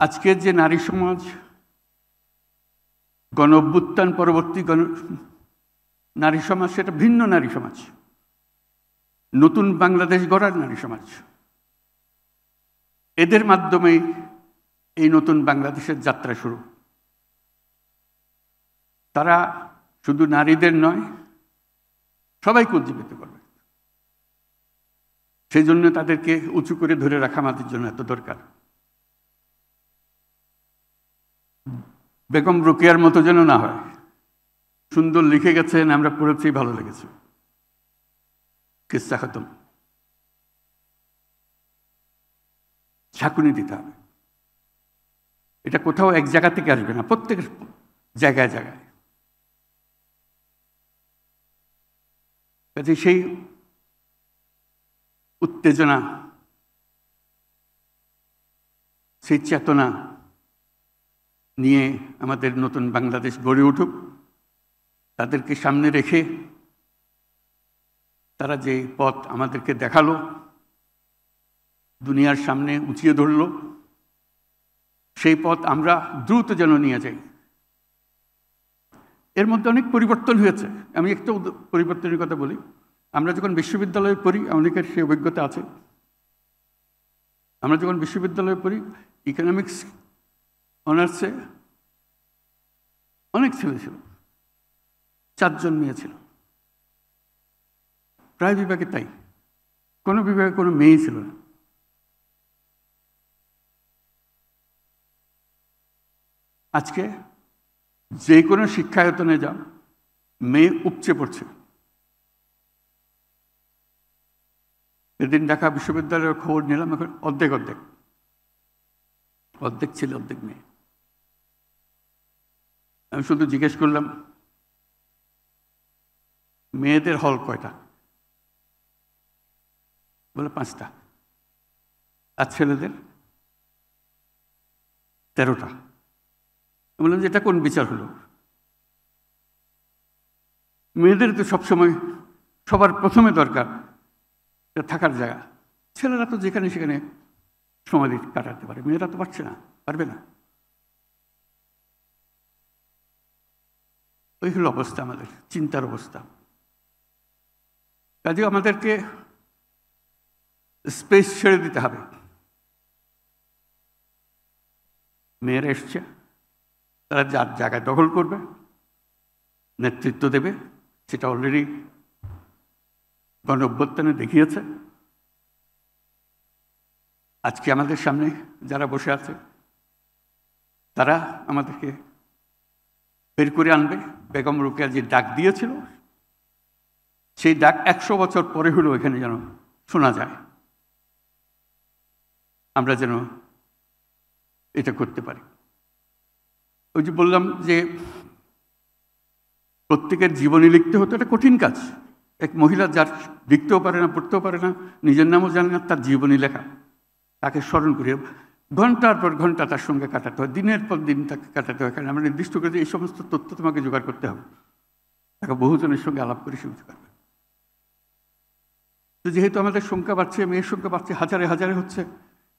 আজকের যে নারী সমাজ, গণ অভ্যুত্থান পরবর্তী নারী সমাজ, সেটা ভিন্ন নারী সমাজ, নতুন বাংলাদেশ গড়ার নারী সমাজ। এদের মাধ্যমেই এই নতুন বাংলাদেশের যাত্রা শুরু। তারা শুধু নারীদের নয়, সবাইকে উজ্জীবিত করবে। সেই জন্য তাদেরকে উঁচু করে ধরে রাখা আমাদের জন্য এত দরকার। বেগম রোকেয়ার মতো যেন না হয়, সুন্দর লিখে গেছেন, আমরা পড়েছি, ভালো লেগেছে, কিস্সা খতম। ঝাঁকুনি দিতে হবে। এটা কোথাও এক জায়গা থেকে আসবে না, প্রত্যেকের জায়গায় জায়গায়। কাজে সেই উত্তেজনা, সেই চেতনা নিয়ে আমাদের নতুন বাংলাদেশ গড়ে উঠুক। তাদেরকে সামনে রেখে তারা যে পথ আমাদেরকে দেখালো, দুনিয়ার সামনে উঁচিয়ে ধরল, সেই পথ আমরা দ্রুত যেন নিয়ে যাই। এর মধ্যে অনেক পরিবর্তন হয়েছে। আমি একটা পরিবর্তনের কথা বলি। আমরা যখন বিশ্ববিদ্যালয়ে পড়ি, অনেকের সেই অভিজ্ঞতা আছে, আমরা যখন বিশ্ববিদ্যালয়ে পড়ি, ইকোনমিক্স অনার্সে অনেক ছেলে ছিল, 4 জন মেয়ে ছিল। প্রায় বিভাগে তাই, কোনো বিভাগে কোনো মেয়েই ছিল না। আজকে যে কোনো শিক্ষায়তনে যাও, মেয়ে উপচে পড়ছে। এদিন ঢাকা বিশ্ববিদ্যালয়ের খবর নিলাম, এখন অর্ধেক অর্ধেক অর্ধেক ছিল, অর্ধেক মেয়ে। আমি শুধু জিজ্ঞেস করলাম, মেয়েদের হল কয়টা? বলে 5টা। আর ছেলেদের 13টা। বললাম যে এটা কোন বিচার হলো? মেয়েদের তো সবসময় সবার প্রথমে দরকার থাকার জায়গা। ছেলেরা তো যেখানে সেখানে সময় কাটাতে পারে, মেয়েরা তো পারছে না, পারবে না। ওই হলো অবস্থা, আমাদের চিন্তার অবস্থা। কাজেও আমাদেরকে স্পেস ছেড়ে দিতে হবে। মেয়েরা এসছে, তারা যার জায়গায় দখল করবে, নেতৃত্ব দেবে, সেটা অলরেডি গণ অভ্যুত্থানে দেখিয়েছে। আজকে আমাদের সামনে যারা বসে আছে, তারা আমাদেরকে বের করে আনবে। বেগম রোকেয়া যে ডাক দিয়েছিল, সেই ডাক 100 বছর পরে হলেও এখানে যেন শোনা যায়, আমরা যেন এটা করতে পারি। ওই যে বললাম যে প্রত্যেকের জীবনী লিখতে হতো, এটা কঠিন কাজ। এক মহিলা যার লিখতেও পারে না, পড়তেও পারে না, নিজের নামও জানে না, তার জীবনী লেখা, তাকে স্মরণ করিয়ে ঘন্টার পর ঘন্টা তার সঙ্গে কাটাতে হয়, দিনের পর দিন তাকে কাটাতে হয়। কারণ আমরা নির্দিষ্ট করে এই সমস্ত তথ্য তোমাকে জোগাড় করতে হবে, তাকে বহুজনের সঙ্গে আলাপ করে শিখতে পারবে। তো যেহেতু আমাদের সংখ্যা বাড়ছে, মেয়ের সংখ্যা বাড়ছে, হাজারে হাজারে হচ্ছে,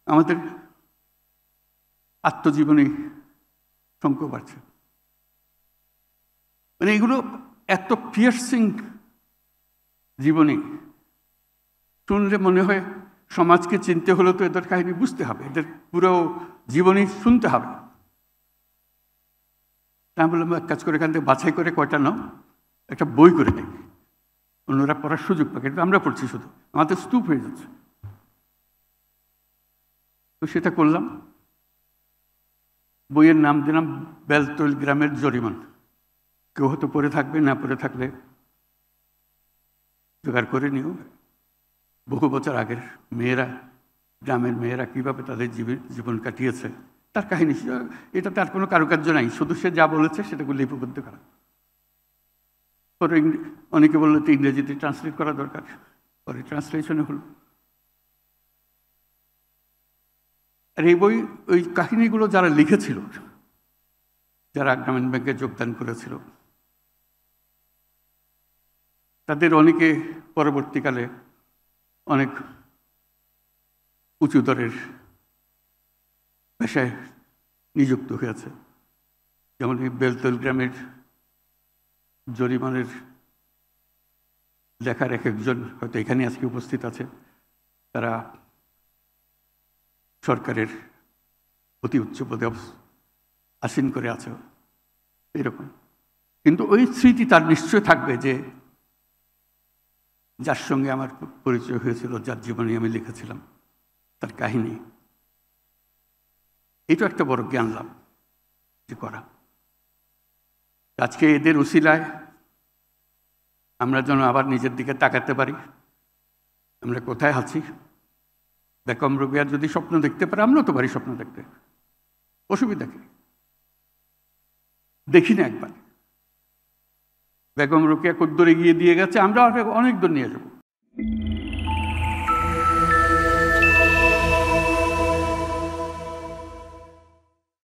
আমাদের আত্মজীবনী সংখ্যা বাড়ছে। মানে এগুলো এত পিয়ার্সিং জীবনী, শুনলে মনে হয় সমাজকে চিনতে হলে তো এদের কাহিনী বুঝতে হবে, এদের পুরো জীবনী শুনতে হবে। আমি বললাম এক কাজ করে এখান থেকে বাছাই করে কয়টা নাও, একটা বই করে দেয়, অন্যরা পড়ার সুযোগ পায়। কিন্তু আমরা পড়ছি শুধু, আমাদের স্তূপ হয়ে যাচ্ছে। তো সেটা করলাম। বইয়ের নাম দিলাম বেলতৈল গ্রামের জরিমান। কেউ হয়তো পড়ে থাকবে, না পড়ে থাকলে জোগাড় করে নিও। বহু বছর আগের মেয়েরা, গ্রামের মেয়েরা কীভাবে তাদের জীবন কাটিয়েছে তার কাহিনী। এটা তার কোনো কারুকার্য নাই, শুধু সে যা বলেছে সেটাকে লিপিবদ্ধ করা। পরে অনেকে বললো তো ইংরেজিতে ট্রান্সলেট করা দরকার, পরে ট্রান্সলেশনে হলো। আর এই বই, ওই কাহিনীগুলো যারা লিখেছিল, যারা গ্রামীণ ব্যাংকে যোগদান করেছিল, তাদের অনেকে পরবর্তীকালে অনেক উঁচু দরের পেশায় নিযুক্ত হয়েছে। যেমন এই বেলতল গ্রামের জরিমানের লেখার এক একজন হয়তো এখানে আজকে উপস্থিত আছে, তারা সরকারের অতি উচ্চ পদে আসীন করে আছে এরকম। কিন্তু ওই স্মৃতি তার নিশ্চয় থাকবে যে যার সঙ্গে আমার পরিচয় হয়েছিল, যার জীবনে আমি লিখেছিলাম তার কাহিনী। এটা একটা বড় জ্ঞান লাভ যে করা। আজকে এদের উসিলায় আমরা যেন আবার নিজের দিকে তাকাতে পারি, আমরা কোথায় আছি। বেগম রোকেয়া যদি স্বপ্ন দেখতে পারে, আমরাও তো পারি স্বপ্ন দেখতে, অসুবিধা কি? দেখি না একবার বেগম রোকেয়া কদ্দূর এগিয়ে দিয়ে গেছে, আমরা অনেক দূর নিয়ে যাবো।